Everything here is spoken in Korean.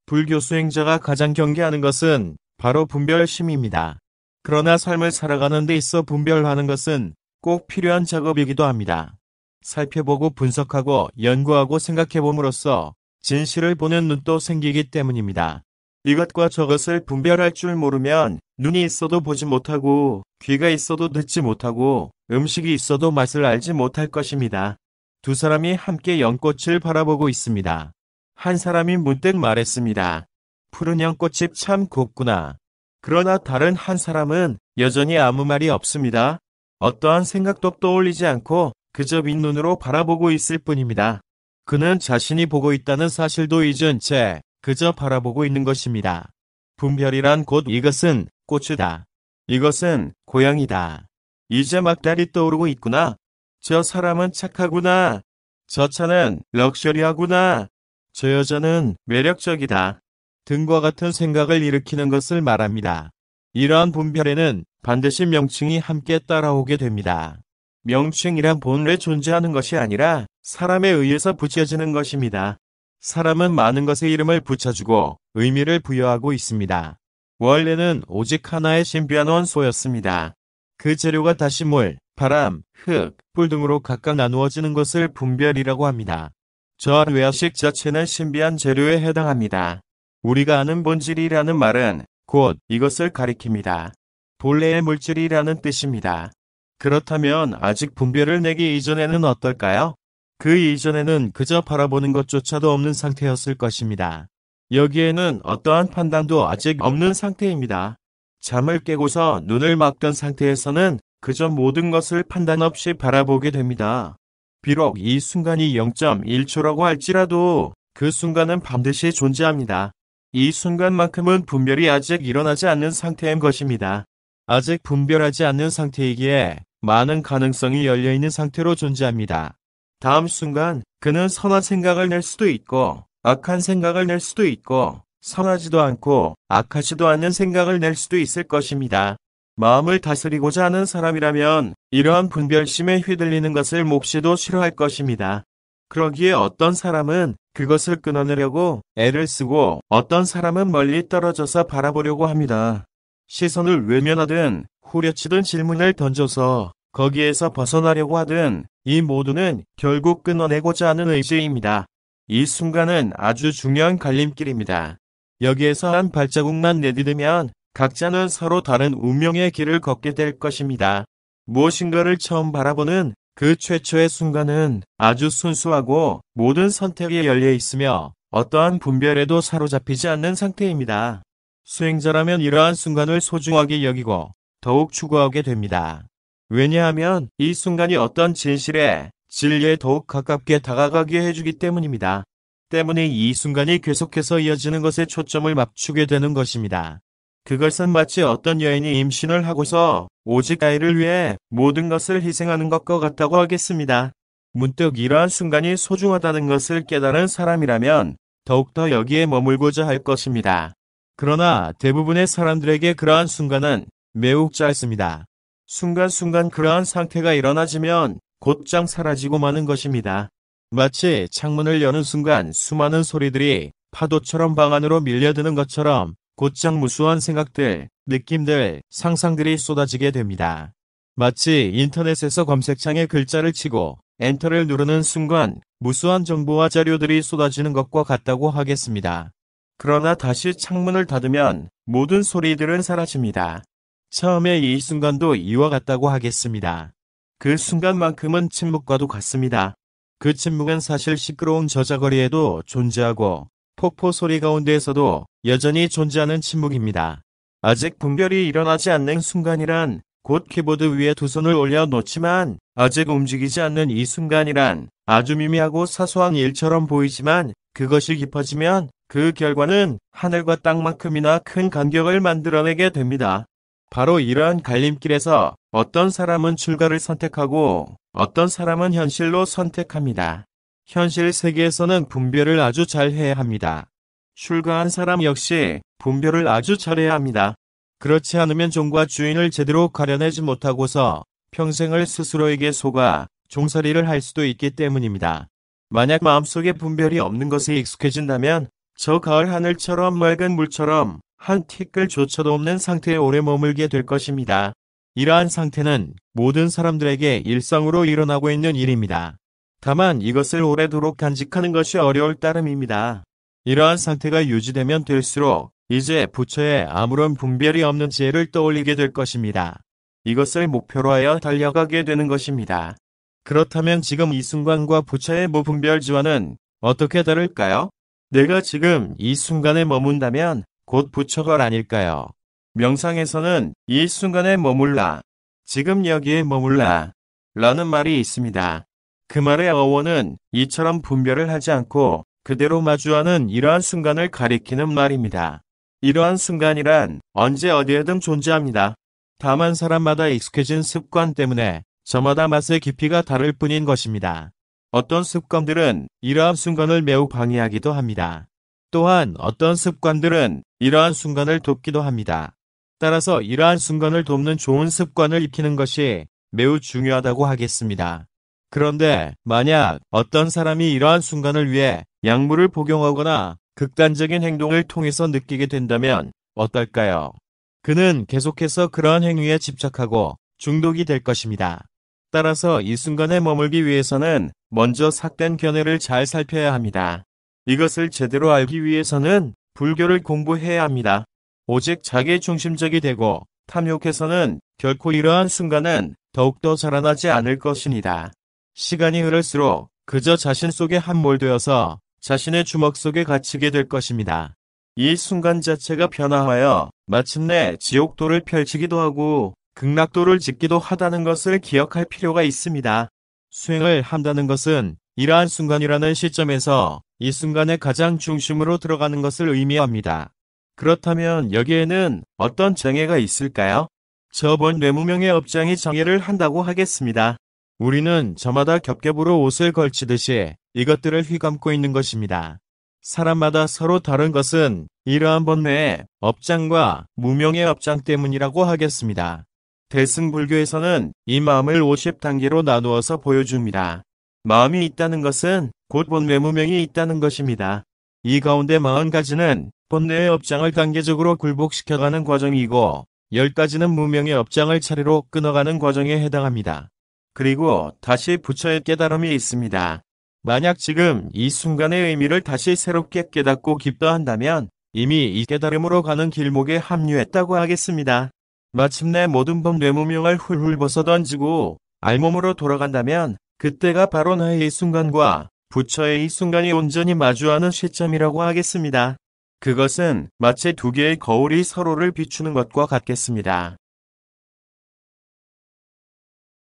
불교 수행자가 가장 경계하는 것은 바로 분별심입니다. 그러나 삶을 살아가는 데 있어 분별하는 것은 꼭 필요한 작업이기도 합니다. 살펴보고 분석하고 연구하고 생각해봄으로써 진실을 보는 눈도 생기기 때문입니다. 이것과 저것을 분별할 줄 모르면 눈이 있어도 보지 못하고 귀가 있어도 듣지 못하고 음식이 있어도 맛을 알지 못할 것입니다. 두 사람이 함께 연꽃을 바라보고 있습니다. 한 사람이 문득 말했습니다. 푸른 연꽃잎 참 곱구나. 그러나 다른 한 사람은 여전히 아무 말이 없습니다. 어떠한 생각도 떠올리지 않고 그저 빈눈으로 바라보고 있을 뿐입니다. 그는 자신이 보고 있다는 사실도 잊은 채 그저 바라보고 있는 것입니다. 분별이란 곧 이것은 꽃이다. 이것은 고양이다. 이제 막 달이 떠오르고 있구나. 저 사람은 착하구나. 저 차는 럭셔리하구나. 저 여자는 매력적이다. 등과 같은 생각을 일으키는 것을 말합니다. 이러한 분별에는 반드시 명칭이 함께 따라오게 됩니다. 명칭이란 본래 존재하는 것이 아니라 사람에 의해서 붙여지는 것입니다. 사람은 많은 것에 이름을 붙여주고 의미를 부여하고 있습니다. 원래는 오직 하나의 신비한 원소였습니다. 그 재료가 다시 물, 바람, 흙, 불 등으로 각각 나누어지는 것을 분별이라고 합니다. 저 외화식 자체는 신비한 재료에 해당합니다. 우리가 아는 본질이라는 말은 곧 이것을 가리킵니다. 본래의 물질이라는 뜻입니다. 그렇다면 아직 분별을 내기 이전에는 어떨까요? 그 이전에는 그저 바라보는 것조차도 없는 상태였을 것입니다. 여기에는 어떠한 판단도 아직 없는 상태입니다. 잠을 깨고서 눈을 막던 상태에서는 그저 모든 것을 판단 없이 바라보게 됩니다. 비록 이 순간이 0.1초라고 할지라도 그 순간은 반드시 존재합니다. 이 순간만큼은 분별이 아직 일어나지 않는 상태인 것입니다. 아직 분별하지 않는 상태이기에 많은 가능성이 열려있는 상태로 존재합니다. 다음 순간 그는 선한 생각을 낼 수도 있고 악한 생각을 낼 수도 있고 선하지도 않고 악하지도 않는 생각을 낼 수도 있을 것입니다. 마음을 다스리고자 하는 사람이라면 이러한 분별심에 휘둘리는 것을 몹시도 싫어할 것입니다. 그러기에 어떤 사람은 그것을 끊어내려고 애를 쓰고 어떤 사람은 멀리 떨어져서 바라보려고 합니다. 시선을 외면하든 후려치든 질문을 던져서 거기에서 벗어나려고 하든 이 모두는 결국 끊어내고자 하는 의지입니다. 이 순간은 아주 중요한 갈림길입니다. 여기에서 한 발자국만 내디디면 각자는 서로 다른 운명의 길을 걷게 될 것입니다. 무엇인가를 처음 바라보는 그 최초의 순간은 아주 순수하고 모든 선택에 열려 있으며 어떠한 분별에도 사로잡히지 않는 상태입니다. 수행자라면 이러한 순간을 소중하게 여기고 더욱 추구하게 됩니다. 왜냐하면 이 순간이 어떤 진실에, 진리에 더욱 가깝게 다가가게 해주기 때문입니다. 때문에 이 순간이 계속해서 이어지는 것에 초점을 맞추게 되는 것입니다. 그것은 마치 어떤 여인이 임신을 하고서 오직 아이를 위해 모든 것을 희생하는 것과 같다고 하겠습니다. 문득 이러한 순간이 소중하다는 것을 깨달은 사람이라면 더욱더 여기에 머물고자 할 것입니다. 그러나 대부분의 사람들에게 그러한 순간은 매우 짧습니다. 순간순간 그러한 상태가 일어나지면 곧장 사라지고 마는 것입니다. 마치 창문을 여는 순간 수많은 소리들이 파도처럼 방 안으로 밀려드는 것처럼 곧장 무수한 생각들, 느낌들, 상상들이 쏟아지게 됩니다. 마치 인터넷에서 검색창에 글자를 치고 엔터를 누르는 순간 무수한 정보와 자료들이 쏟아지는 것과 같다고 하겠습니다. 그러나 다시 창문을 닫으면 모든 소리들은 사라집니다. 처음에 이 순간도 이와 같다고 하겠습니다. 그 순간만큼은 침묵과도 같습니다. 그 침묵은 사실 시끄러운 저자거리에도 존재하고 폭포 소리 가운데에서도 여전히 존재하는 침묵입니다. 아직 분별이 일어나지 않는 순간이란 곧 키보드 위에 두 손을 올려놓지만 아직 움직이지 않는 이 순간이란 아주 미미하고 사소한 일처럼 보이지만 그것이 깊어지면 그 결과는 하늘과 땅만큼이나 큰 간격을 만들어내게 됩니다. 바로 이러한 갈림길에서 어떤 사람은 출가를 선택하고 어떤 사람은 현실로 선택합니다. 현실 세계에서는 분별을 아주 잘 해야 합니다. 출가한 사람 역시 분별을 아주 잘해야 합니다. 그렇지 않으면 종과 주인을 제대로 가려내지 못하고서 평생을 스스로에게 속아 종살이를 할 수도 있기 때문입니다. 만약 마음속에 분별이 없는 것에 익숙해진다면 저 가을 하늘처럼 맑은 물처럼 한 티끌조차도 없는 상태에 오래 머물게 될 것입니다. 이러한 상태는 모든 사람들에게 일상으로 일어나고 있는 일입니다. 다만 이것을 오래도록 간직하는 것이 어려울 따름입니다. 이러한 상태가 유지되면 될수록 이제 부처에 아무런 분별이 없는 지혜를 떠올리게 될 것입니다. 이것을 목표로 하여 달려가게 되는 것입니다. 그렇다면 지금 이 순간과 부처의 무분별지와는 어떻게 다를까요? 내가 지금 이 순간에 머문다면 곧 부처가 아닐까요? 명상에서는 이 순간에 머물라, 지금 여기에 머물라 라는 말이 있습니다. 그 말의 어원은 이처럼 분별을 하지 않고 그대로 마주하는 이러한 순간을 가리키는 말입니다. 이러한 순간이란 언제 어디에든 존재합니다. 다만 사람마다 익숙해진 습관 때문에 저마다 맛의 깊이가 다를 뿐인 것입니다. 어떤 습관들은 이러한 순간을 매우 방해하기도 합니다. 또한 어떤 습관들은 이러한 순간을 돕기도 합니다. 따라서 이러한 순간을 돕는 좋은 습관을 익히는 것이 매우 중요하다고 하겠습니다. 그런데 만약 어떤 사람이 이러한 순간을 위해 약물을 복용하거나 극단적인 행동을 통해서 느끼게 된다면 어떨까요? 그는 계속해서 그러한 행위에 집착하고 중독이 될 것입니다. 따라서 이 순간에 머물기 위해서는 먼저 삭된 견해를 잘 살펴야 합니다. 이것을 제대로 알기 위해서는 불교를 공부해야 합니다. 오직 자기 중심적이 되고 탐욕해서는 결코 이러한 순간은 더욱더 자라나지 않을 것입니다. 시간이 흐를수록 그저 자신 속에 함몰되어서 자신의 주먹 속에 갇히게 될 것입니다. 이 순간 자체가 변화하여 마침내 지옥도를 펼치기도 하고 극락도를 짓기도 하다는 것을 기억할 필요가 있습니다. 수행을 한다는 것은 이러한 순간이라는 시점에서 이 순간의 가장 중심으로 들어가는 것을 의미합니다. 그렇다면 여기에는 어떤 장애가 있을까요? 저번 뇌무명의 업장이 장애를 한다고 하겠습니다. 우리는 저마다 겹겹으로 옷을 걸치듯이 이것들을 휘감고 있는 것입니다. 사람마다 서로 다른 것은 이러한 번뇌의 업장과 무명의 업장 때문이라고 하겠습니다. 대승불교에서는 이 마음을 50단계로 나누어서 보여줍니다. 마음이 있다는 것은 곧 번뇌 무명이 있다는 것입니다. 이 가운데 40가지는 번뇌의 업장을 단계적으로 굴복시켜가는 과정이고 10가지는 무명의 업장을 차례로 끊어가는 과정에 해당합니다. 그리고 다시 부처의 깨달음이 있습니다. 만약 지금 이 순간의 의미를 다시 새롭게 깨닫고 기뻐한다면 이미 이 깨달음으로 가는 길목에 합류했다고 하겠습니다. 마침내 모든 번뇌무명을 훌훌 벗어던지고 알몸으로 돌아간다면 그때가 바로 나의 이 순간과 부처의 이 순간이 온전히 마주하는 시점이라고 하겠습니다. 그것은 마치 두 개의 거울이 서로를 비추는 것과 같겠습니다.